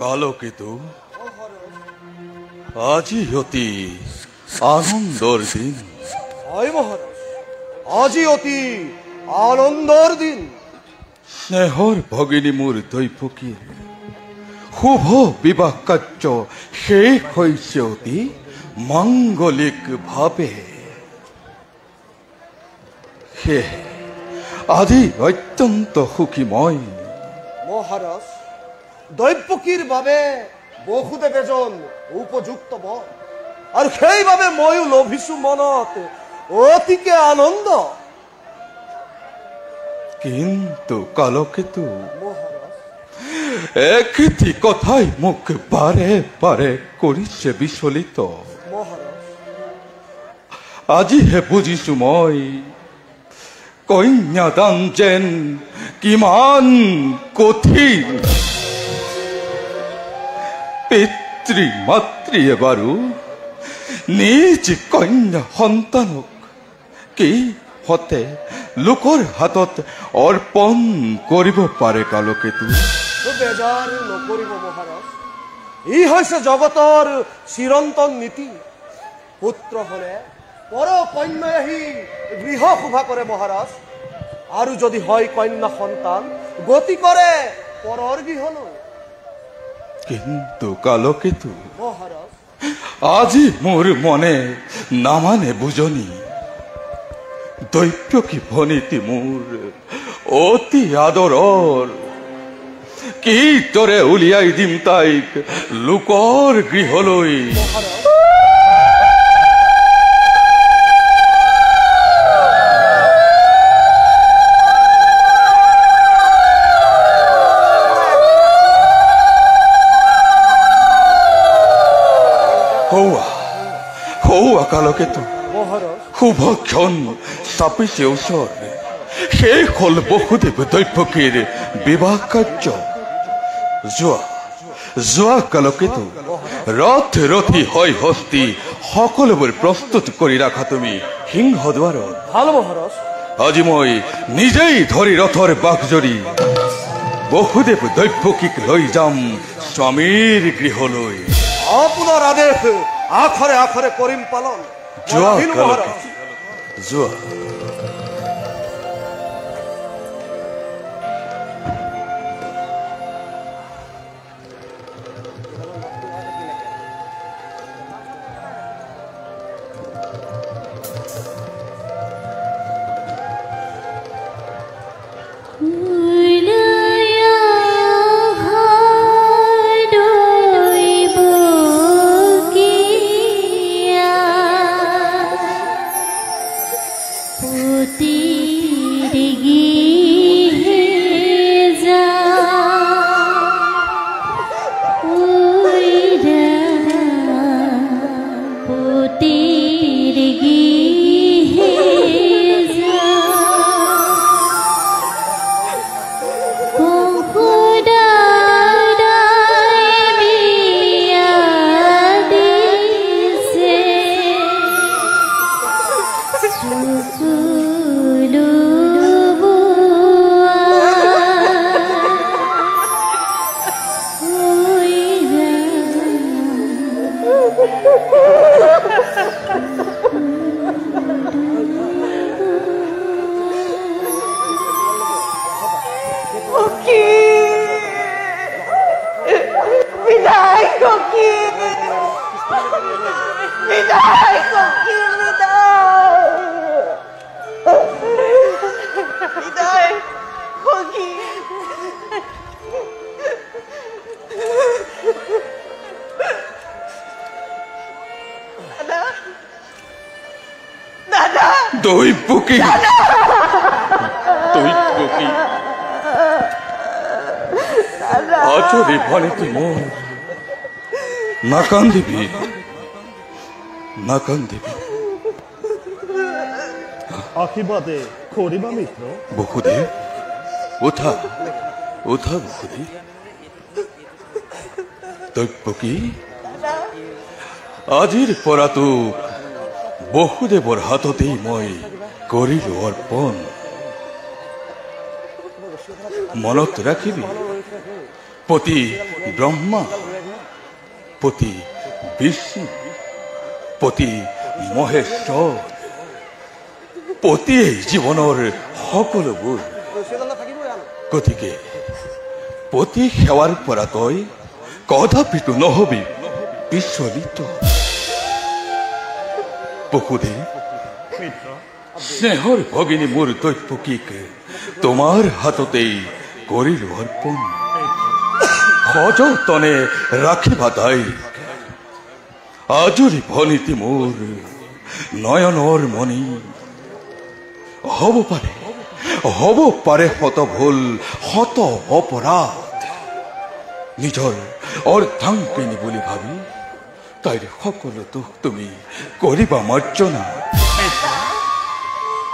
কালকেতু আজি অতি আনন্দৰ দিন। হয় মহাৰাজ, আজি অতি আনন্দৰ দিন। স্নেহৰ ভগিনী মোৰ দৈপকীৰ শুভ বিবাহ কাৰ্য শেষ হৈছে অতি মাঙ্গলিক ভাৱে। সেয়ে আজি অত্যন্ত সুখী মই। মহাৰাজ, দৈপকীৰ বাবে বহুদেৱ এজন উপযুক্ত বর, আর সেইভাবে ময়ো লভিছো মনত অতিকে আনন্দ। কিন্তু কালকেতু মহারাজ, একটি কথাই মোক বাৰে বাৰে কৰিছে বিচলিত। মহাৰাজ, আজিহে বুজিছো মই কন্যাদান যেন কিমান কঠিন। পিতৃ মাতৃয়ে বাৰু নিজ কন্যা সন্তানক কি হতে লোকৰ হাতত অৰ্পণ কৰিব পাৰে কালকেতু? বেজাৰ নকৰিব মহাৰাজ, ই হৈছে জগতৰ চিৰন্তন নীতি। পুত্ৰ হলে পৰ কন্যাই আহি গৃহ শোভা কৰে মহাৰাজ, আৰু যদি হয় কন্যা সন্তান গতি কৰে পৰৰ গৃহলৈ। কিন্তু কালকেতু মহাৰাজ, আজি মোৰ মনে নামানে বুজনি। দৈপকী ভনীতি মোৰ অতি আদৰৰ, কিদৰে উলিয়াই দিম তাইক লোকৰ গৃহলৈ। মহাৰাজ, হৌৱা কালকেতু মহাৰাজ, শুভক্ষণ চাপিছে ওচৰ। শেষ হল বহুদেৱ দৈপকীৰ বিবাহ কাৰ্য। যোৱা কালকেতু ৰথ ৰথী হয় হস্তি সকলোবোৰ প্ৰস্তুত কৰি ৰাখা তুমি সিংহদ্বাৰত। ভাল মহাৰাজ। আজি মই নিজেই ধৰি ৰথৰ বাঘজৰি বহুদেৱ দৈপকীক লৈ যাম স্বামীৰ গৃহলৈ। আপোনাৰ আদেশ আখৰে আখৰে কৰিম পালন। যোৱা মহাৰাজ, যোৱা। দৈপকী আচৰি ভনীতি মোৰ, না কান্দিবি না কান্দিবি। আশীৰ্বাদে কৰিবা মিত্ৰ। বহুদেৱ উঠা উঠা বহুদেৱ। দৈপকী আজিৰ পৰা তোক বহুদেৱৰ হাততেই মই কৰিলো অৰ্পণ। মনত ৰাখিবি পতি ব্ৰহ্মা, পতি বিষ্ণু, পতি মহেশ্বৰ, পতিয়েই জীৱনৰ সকলোবোৰ। গতিকে পতি সেৱাৰ পৰা তই কদাপিতো নহবি বিচলিত। বসুদেৱ, মিত্ৰ স্নেহৰ ভগিনী মোৰ দৈপকীক তোমাৰ হাততেই কৰিলো অৰ্পণ। সযতনে ৰাখিবা তাইক, আজৰি ভনীতি মোৰ নয়নৰ মণি। হ'ব পাৰে শত ভুল শত অপৰাধ, নিজৰ অৰ্ধাংগিনী বুলি ভাবি তাইৰ সকলো দুখ তুমি কৰিবা মাৰ্জনা।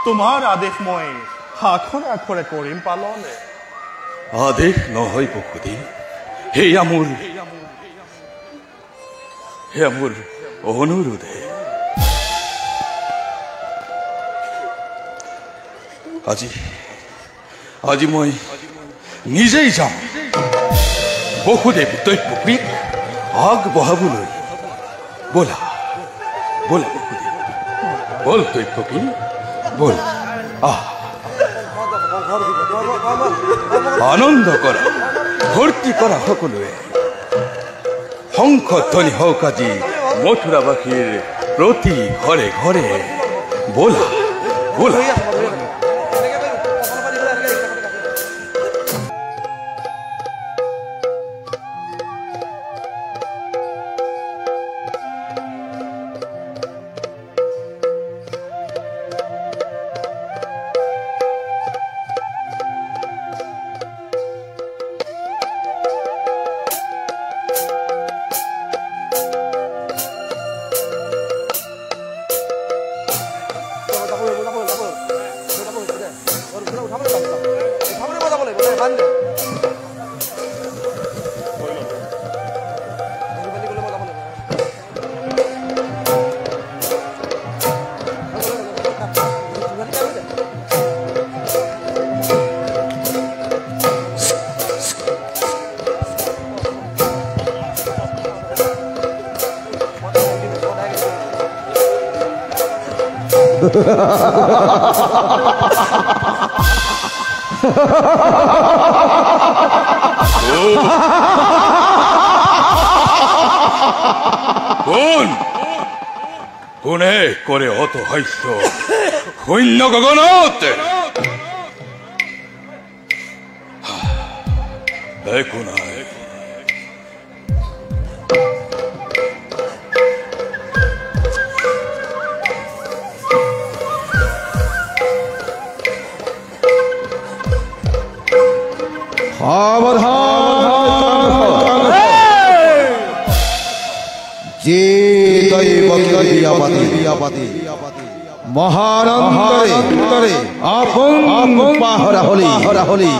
তোমাৰ আদেশ মই আখৰে আখৰে কৰিম পালন। আদেশ নহয় বসুদেৱ, সেয়া মোৰ অনুৰোধে। আজি মই নিজেই যাম বসুদেৱ দৈপকীক আগবঢ়াবলৈ। ব'লা ব'লা বসুদেৱ, বল দৈপকী বল। আনন্দ কৰা, ফূৰ্তি কৰা সকলোৱে। শংখ ধ্বনি হওক আজি মথুৰাবাসীৰ প্ৰতি ঘৰে ঘৰে। ব'লা ব'লা। কোনে কৰে অত হাস্য শূন্য গগনত? একো নাই, যে মহানন্দৰে আপন পাহৰা হলি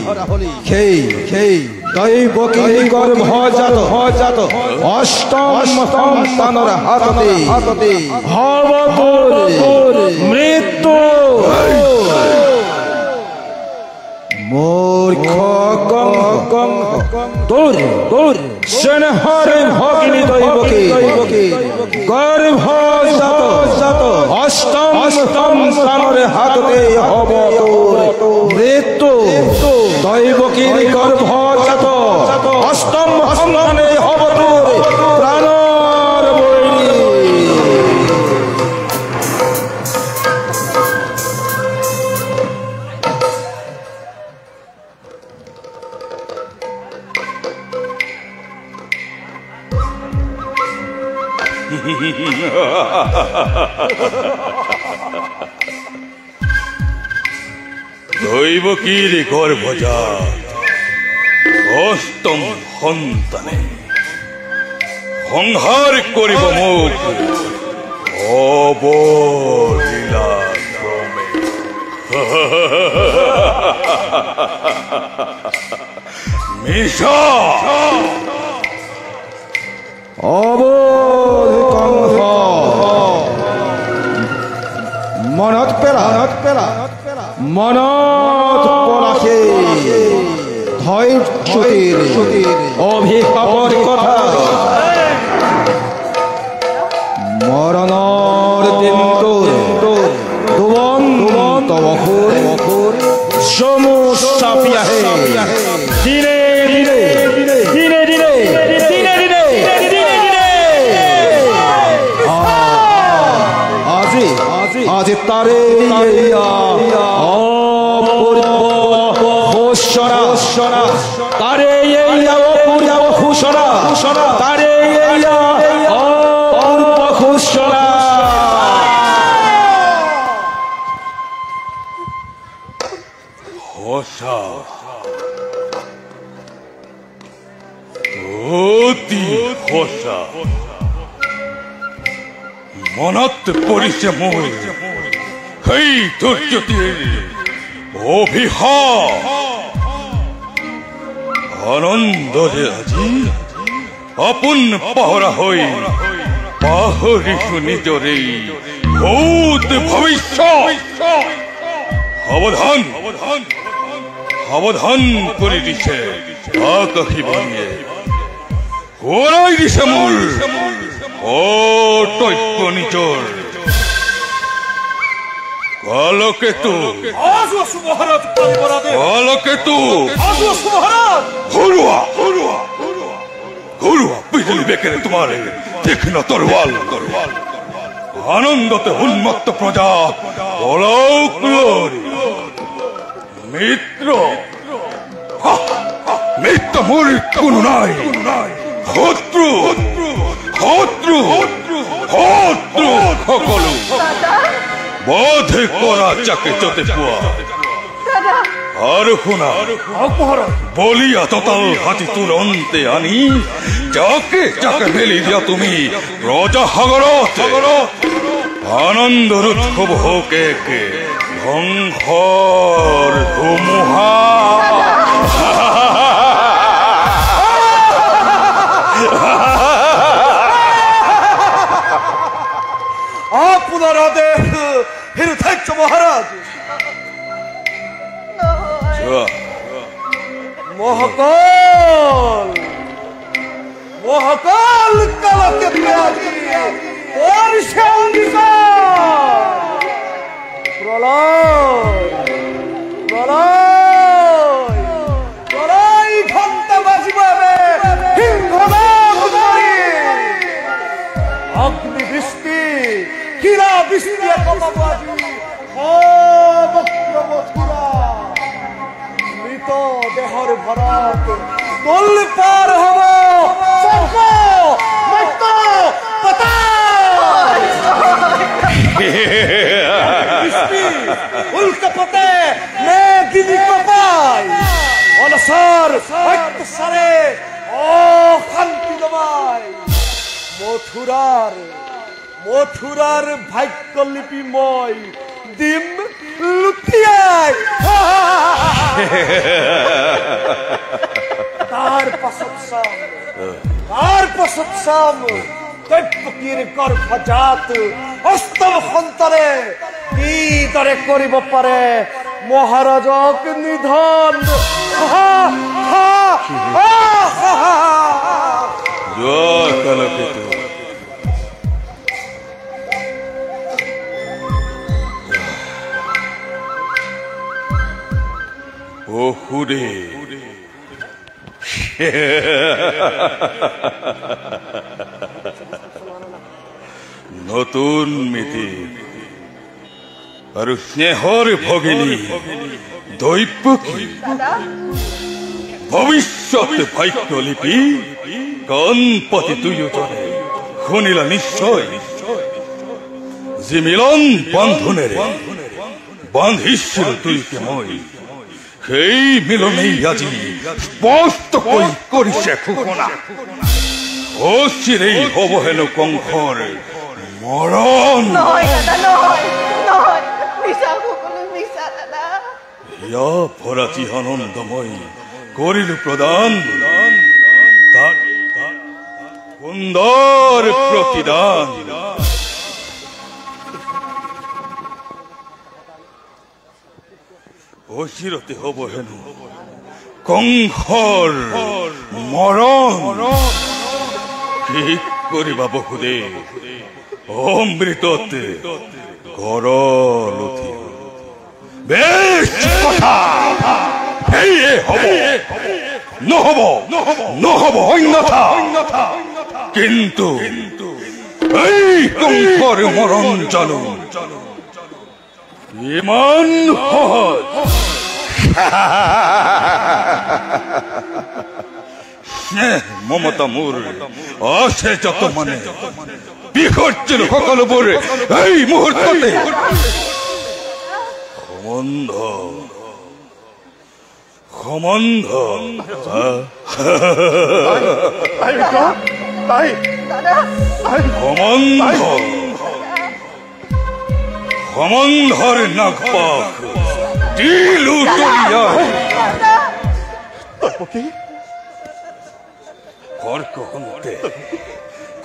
সেই দৈবকী গৰ্ভজাত অষ্টম সন্তানৰ হাততে হব মৃত্যু। মূৰ্খ তোৰ স্নেহৰ ভগিনী দৈবকী গৰ্ভজাত অষ্টম সন্তানৰ হাততে হব মৃত্যু। দৈবকীৰ গৰ্ভজাত অষ্টম সন্তানে হব তোৰ প্ৰাণৰ বলি। দৈবকীৰ গৰ্ভজাত অষ্টম সন্তানে সংহাৰ কৰিব মোক অবলীলা ক্ৰমে। মিছা মনত পেলা মনত পলাশে ধৈর্যের অভিভাবক কথা মরণর দিন দুবন্ত বখর সমস্যা পিয়াহে দিনে দিনে দিনে দিনে দিনে দিনে আজি তারে ঘোষণা তারে অপূর্ব ঘোষণা তারে অপূর্ব ঘোষণা ঘোষা অতি ঘোষা মনত পৰিছে মোৰ সেই ধৈৰ্যটিৰ অভিশাপ আনন্দৰে আজি আপোন পাহৰা হৈ পাহৰিছো নিজৰে ভূত ভৱিষ্যত সাৱধান সাৱধান কৰি দিছে আকাশীবাণীয়ে সোঁৱৰাই দিছে মোৰ অতৈক্য নিজৰ কালকেতু কালকেতু ঘৰুৱা ঘৰুৱা বিজুলী বেকেৰে তোমাৰ তীক্ষ্ণ তৰোৱাল আনন্দতে উন্মত্ত প্ৰজা পলাওক মিত্ৰ মিত্ৰ মোৰ কোনো নাই শত্ৰু শত্ৰু শত্ৰু সকলো বধে কৰা যাকে যতে পোৱা আৰু শুনা বলিয়া ততাল হাতী তুৰন্তে আনি যাকে যাকে মেলি দিয়া তুমি ৰজা সাগৰত আনন্দৰ উৎসৱ হওক একে ধ্বংসৰ ধুমুহা আপনার আদেশ হিরুধার্য মহারাজ মহাকাল মহাকাল কালকে প্রলয় প্রলয় প্রলয় ঘন্টা বাজিবাবে অগ্নি বৃষ্টি কিরা বৃষ্টি কমাবাজি মৃত দেহর ভরত তোল পার হব উল্কাপতে মেঘিনী কপাই অনসর অত্যাচারে অশান্তি দমায় মথুরার মথুরার ভাগ্যলিপিময় দিন লুটিয়ায় তার পাছত সাম দৈত্যকীর গর্ভজাত অষ্টম সন্তানে কি দৰে কৰিব পাৰে মহাৰাজক নিধন জয় কালকেতু ওহুৰে নতুন মিতি আৰু স্নেহৰ ভগিনী দৈপকী ভৱিষ্যত ভাগ্যলিপি গণপতি দুয়োজনে শুনিলা নিশ্চয় যি মিলন বন্ধনেৰে বান্ধিছিল দুয়োকে মই সেই মিলনেই আজি স্পষ্টকৈ কৰিছে ঘোষণা অচিৰেই হ'ব হেনো কংসৰ মৰণ ইয়া ভৰাতি আনন্দময় কৰিলো প্ৰদান সুন্দৰ প্ৰতিদান অচিৰতে হ'ব হেনো কংসৰ মৰণ কি কৰিবা বহুদেৱ অমৃতত গৰল উঠি বেশ কথা সেয়ে হ'ব নহব অন্যথা কিন্তু এই কংসৰ মৰণ জানো ইমান সহজ স্নেহ মমতা মোৰ আছে যত মানে বিসৰ্জন সকলোবোৰ এই মুহূৰ্ততে সম্বন্ধ সম্বন্ধৰ নাগপাক দিলো তলিয়াই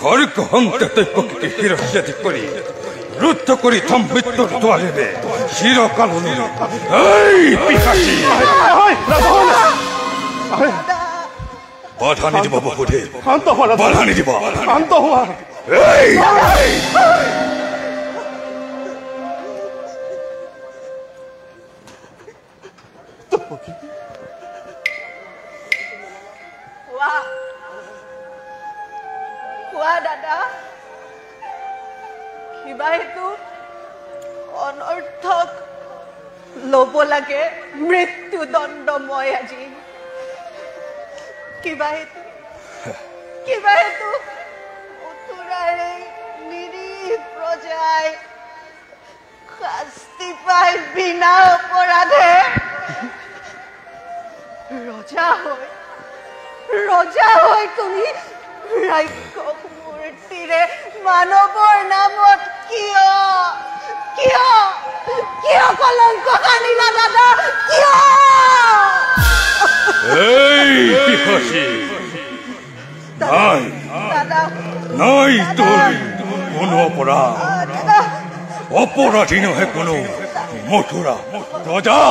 খৰ্ক হন্তে তৈপকীকে শিৰচ্ছেদ কৰি ৰুদ্ধ কৰি থম মৃত্যুৰ দুৱাৰেৰে চিৰকাললৈ এই পিশাচী বাধা নিদিব বহুদেৱ বাধা নিদিব কোৱা দাদা কিবা হেতু অনৰ্থক ল'ব লাগে মৃত্যুদণ্ড মই আজি কিবা হেতু উতুৰাৰে নিৰীহ প্ৰজাই শাস্তি পাই বিনা অপৰাধে ৰজা হৈ তুমি ৰাক্ষস মূৰ্তিৰে মানৱৰ নামত কিয় কলংক সানিলা দাদা কিয় এই পিশাচী নাই তোৰ কোনো অপৰাধী নহয় কোনো মথুৰা ৰজা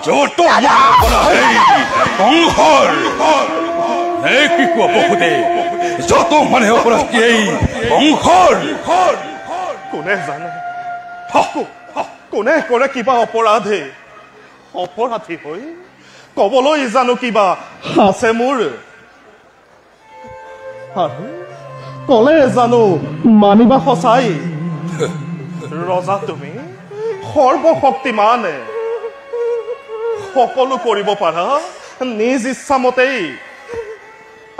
যত কংসৰ কি কোৱা বহুদেৱ যত মানে অপৰাধী এই কংসৰ কোনে জানে কোনে কৰে কিবা অপৰাধী হৈ কবলৈ জানো কিবা আছে মোৰ আৰু কলে জানো মানিবা সঁচাই ৰজা তুমি সৰ্বশক্তিমান সকলো কৰিব পাৰা নিজ ইচ্ছামতেই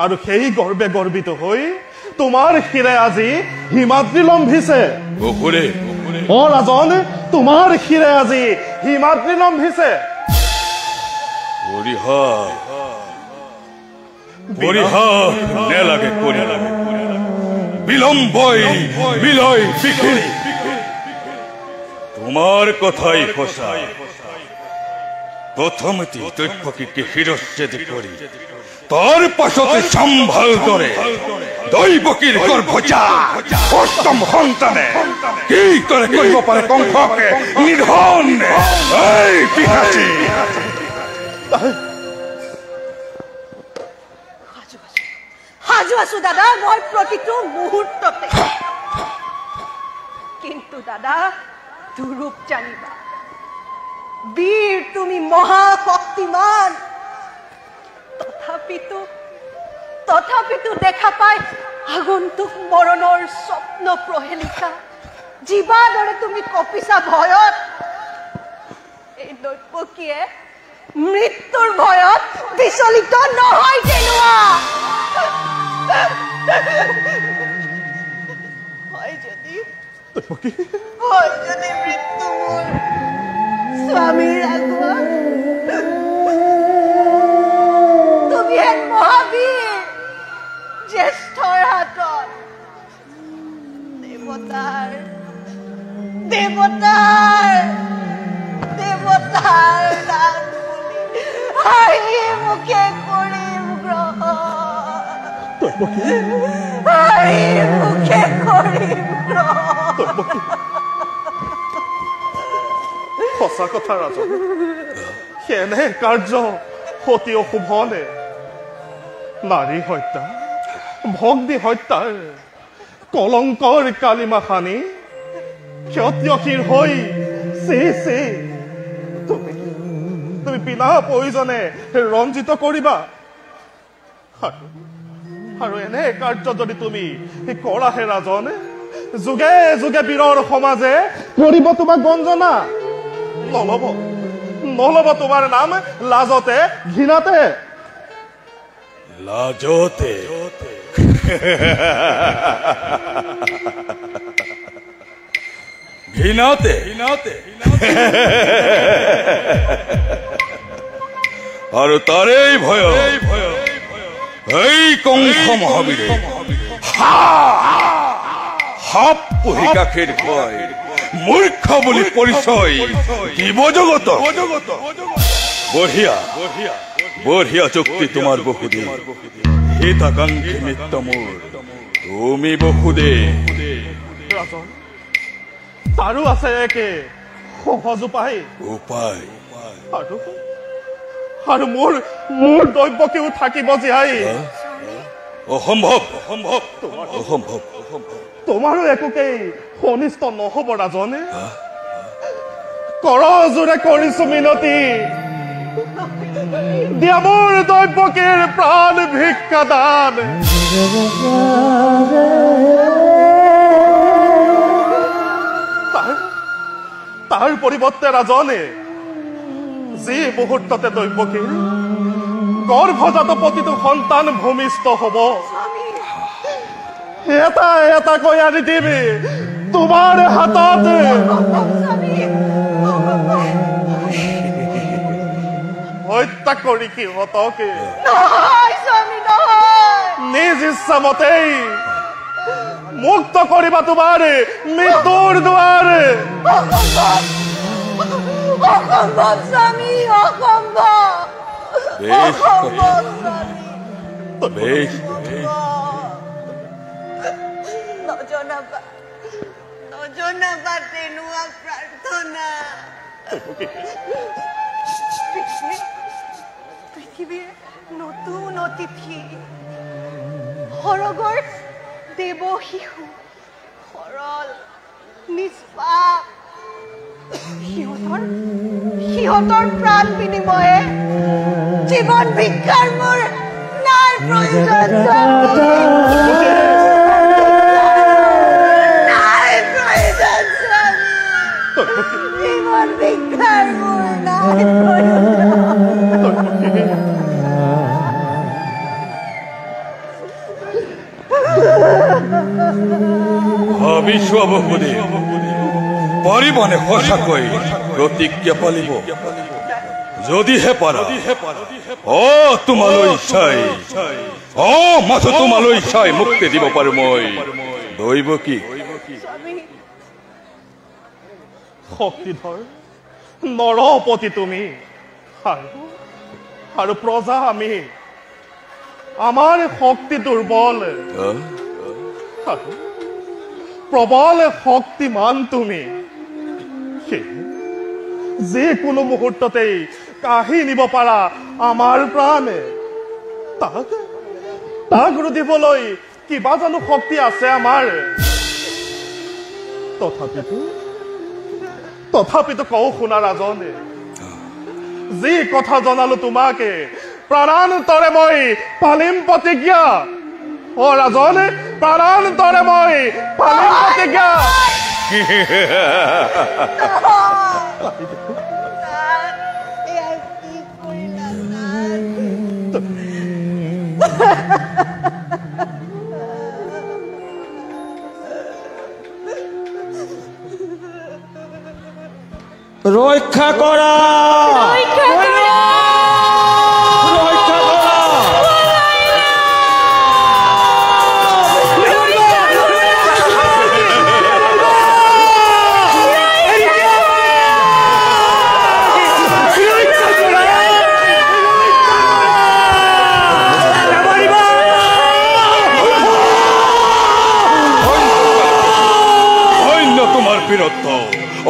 আৰু সেই গৰ্বে গৰ্বিত হৈ তোমাৰ শিৰে আজি হিমাদ্ৰী লম্ভিছে অ ৰাজন তোমাৰ শিৰে আজি হিমাদ্ৰী লম্ভিছে নেলাগে বিলম্বই বিলয় বিখিৰি তোমাৰ কথাই সঁচা প্ৰথমতে দৈপকীকে শিৰচ্ছেদ কৰি তাৰ পাছতে সম্ভাল দৰে দৈবকীৰ গৰ্ভজা অষ্টম সন্তানে কি কৰে কৰিব পাৰে কংসকে নিধন এই পিশাচী সাজু আছো দাদা মই প্ৰতিটো মুহূৰ্ততে কিন্তু দাদা দুৰূপ জানিবা বীৰ তুমি মহাশক্তিমান তথাপিতো দেখা পাই আগন্তুক মৰণৰ স্বপ্ন প্ৰহেলিকা জীৱা দৰে তুমি কপিছা ভয়ত এই দৈপকীয়ে মৃত্যুৰ ভয়ত বিচলিত নহয় যেনোৱা হয় যদি মৃত্যু মোৰ স্বামীৰ আগত তুমি এক মহাবীৰ জ্যেষ্ঠৰ হাতত দেৱতাৰ দান বুলি হাঁহি মুখে কৰিম সঁচা কথা ৰাজন সেনে কাৰ্য অতি অশুভনে নাৰী হত্যা ভগ্নী হত্যাৰ কলংকৰ কালিমা খানি ক্ষত্ৰিয়শীৰ হৈ তুমি বিনা প্ৰয়োজনে ৰঞ্জিত কৰিবা আৰু এনে কাৰ্য যদি তুমি কৰাহে ৰাজন যুগে যুগে বীৰৰ সমাজে কৰিব তোমাক গঞ্জনা নলব তোমাৰ নাম লাজতে ঘৃণাতে লাজতে ঘৃণাতে আৰু তাৰেই ভয় এই কংস মহাবীৰে সাপ পুহি গাখীৰ খুৱাই মূৰ্খ বুলি পৰিচয় দিব জগত বঢ়িয়া বঢ়িয়া যুক্তি তোমাৰ বহুদিন হিতাকাংক্ষী নিত্য মোৰ তুমি বহুদিন তাৰো আছে একে সহজ উপায় আৰু মোৰ দৈব্যকেও থাকিব জীয়াই অসম্ভৱ তোমাৰো একোকেই অনিষ্ট নহব ৰাজনে কৰ জোৰে কৰিছো মিনতি দিয়া মোৰ দৈব্যকেৰ প্ৰাণ ভিক্ষা দান তাৰ পৰিৱৰ্তে ৰাজনে যি মুহূৰ্ততে দৈব্যকেৰ গৰ্ভজাত প্ৰতিটো সন্তান ভূমিষ্ঠ হব এটা এটাকৈ আনি দিবি তোমাৰ হাতত হত্যা কৰি সিহঁতকে নিজ ইচ্ছা মতেই মুক্ত কৰিবা তোমাৰ মৃত্যুৰ দুৱাৰ অসম্ভৱ স্বামী নজনাবা তেনুৱা প্ৰাৰ্থনা পৃথিৱীৰ নতুন অতিথি সৰগৰ দেৱ শিশু সৰল নিষ্পাপ সিহঁতৰ প্ৰাণ বিনিময়ে জীৱন ভিক্ষাৰ মোৰ নাই প্ৰয়োজন জীবন ভিক্ষাৰ মোৰ নাই ভাবিছো বহুদিন পাৰিবনে সঁচাকৈ প্ৰতিজ্ঞা পালিব যদিহে পাৰা তোমালৈ চাই মাথো তোমালৈ চাই মুক্তি দিব পাৰো মই দৈব কি শক্তিধৰ নৰপতি তুমি আৰু প্ৰজা আমি আমাৰ শক্তি দুৰ্বল প্ৰবল শক্তিমান তুমি যে কোনো মুহূৰ্ততেই কাঢ়ি নিব পাৰা আমাৰ প্ৰাণে তাক ৰুধিবলৈ কিবা জানো শক্তি আছে আমাৰ তথাপিতো কওঁ শুনা ৰাজনে যি কথা জনালো তোমাকে প্ৰাণান্তৰে মই পালিম প্ৰতিজ্ঞা ৰাজনে প্ৰাণান্তৰে মই পালিম প্ৰতিজ্ঞা ৰক্ষা কৰা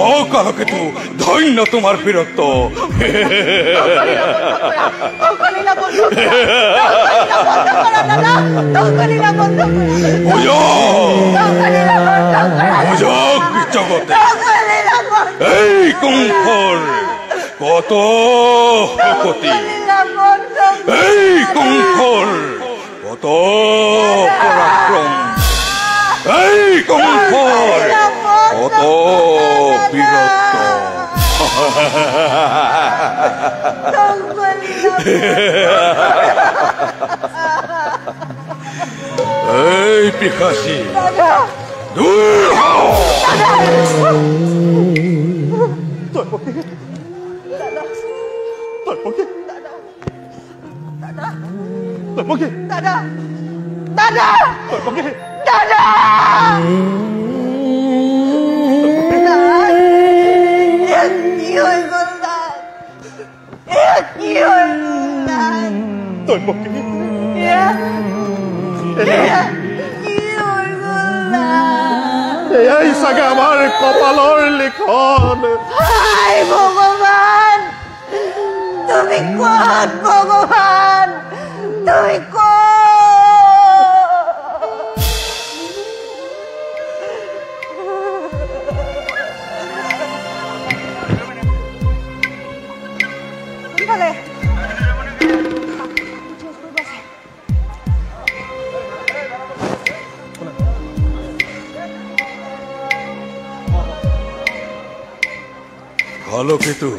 অকালকেতু ধন্য তোমার বীরত্ব। জগতে এই কুম্ভর কত শক্তি, এই কুম্ভর কত পরাক্রম, এই কুম্ভর কত বীরত্ব। এই পিখাসি দূর হও। দাদা দাদা দাদা কি হয়ে গেল না, কি হয়ে গেল না, কি হয়ে গেল না। এই চাগে আমাৰ কপালৰ লিখন। হায় ভগবান, তুমি কোন ভগবান, তুমি কোন? কালকেতু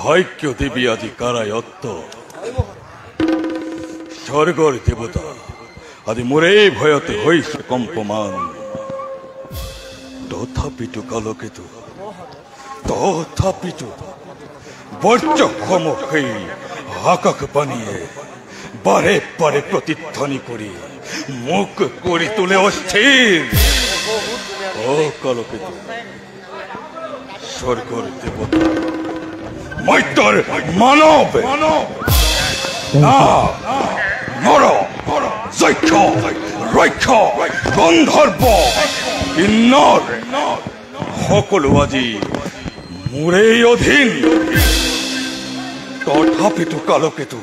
ভাগ্য দেবী আজি কারায়ত্ত, স্বর্গর দেবতা আদি মোরে ভয়তে হইছে কম্পমান। তথাপিতো কালকেতু, তথাপিতো বর্জক্ষম হই আকাশ বানিয়ে বারে বারে প্রতিধ্বনি করি মুখ করে তুলে অস্থির। ও কালকেতু, স্বর্গর দেবতা মৈত্র মানব না নর যক্ষ রক্ষ গন্ধর্ব কিন্নর সকলো আজি মোৰে অধীন। তথাপিতো কালকেতু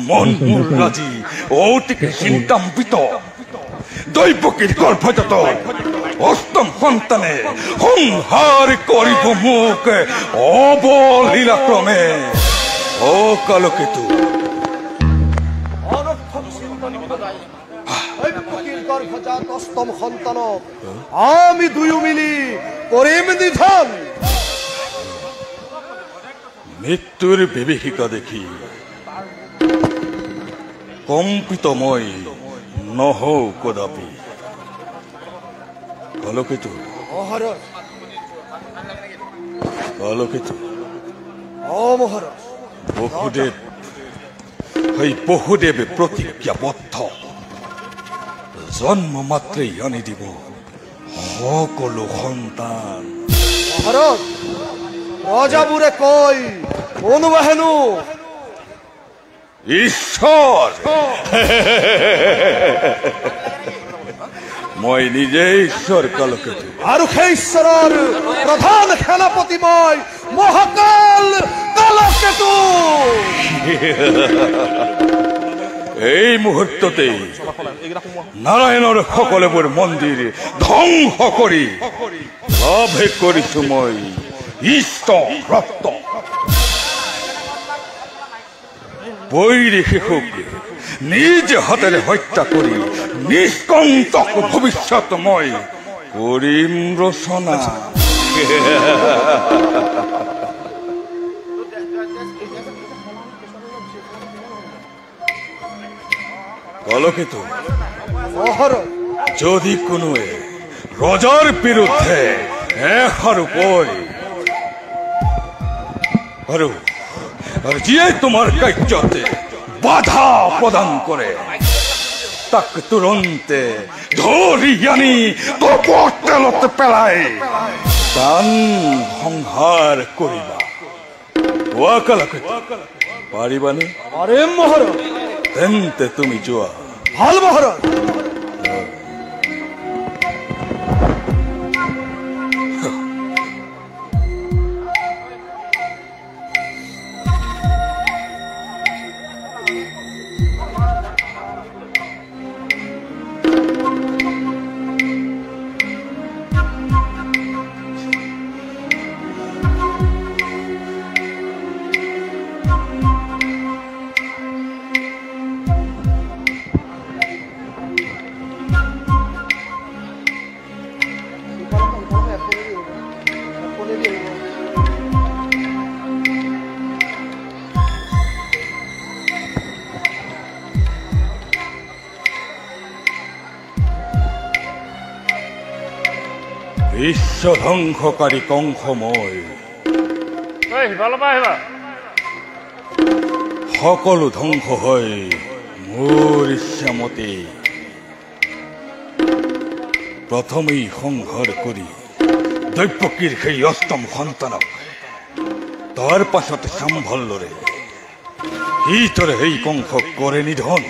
মন মোৰ আজি অতিকে চিন্তাম্বিত। দৈবকীর গর্ভজাত অষ্টম সন্তানে সংহার করিব মোক অবলীলাক্রমে। ও কালকেতু, গর্ভজাত অষ্টম সন্তানক আমি দুয়ো মিলি করিম নিধন। মৃত্যুর বিভীষিকা দেখি কম্পিত মই নহৌ কদাপি। কালকেতু, কালকেতু, ও মহারাজ, বহুদেব এই বহুদেবে প্রতিজ্ঞাবদ্ধ জন্ম মাত্রেই আনি দিব সকলো সন্তান। মহারাজ ৰজাবোৰে কয় কোনোবা হেনো ঈশ্বৰ। মই নিজে ঈশ্বৰ কালকেতু। আৰু সেই ঈশ্বৰৰ প্ৰধান সেনাপতি মই মহাকাল কালকেতু। এই মুহূৰ্ততে নাৰায়ণৰ সকলোবোৰ মন্দিৰ ধ্বংস কৰি লাভে কৰিছো মই ইষ্ট ৰক্ত। বৈৰী শিশুক নিজ হাতেৰে হত্যা কৰি নিষ্কণ্টক ভৱিষ্যত মই কৰিম ৰচনা। কালকেতু, যদি কোনোৱে ৰজাৰ বিৰুদ্ধে এষাৰো কয় আৰু যিয়ে তোমাৰ কাৰ্যতে বাধা প্ৰদান কৰে তাক তুৰন্তে ধৰি আনি তপৰ তেলত পেলাই প্ৰাণ সংহাৰ কৰিবা। কোৱা কালকেতু, পাৰিবানে? পাৰিম মহাৰাজ। তেন্তে তুমি যোৱা। ভাল মহাৰাজ। বিশ্ব ধ্বংসকাৰী কংসময় সকলো ধ্বংস হয় মোৰ ইচ্ছামতে প্ৰথমেই সংহাৰ কৰি দৈপকীৰ সেই অষ্টম সন্তানক তাৰ পাছত সম্ভলৰে সি তোৰ সেই কংস কৰে নিধন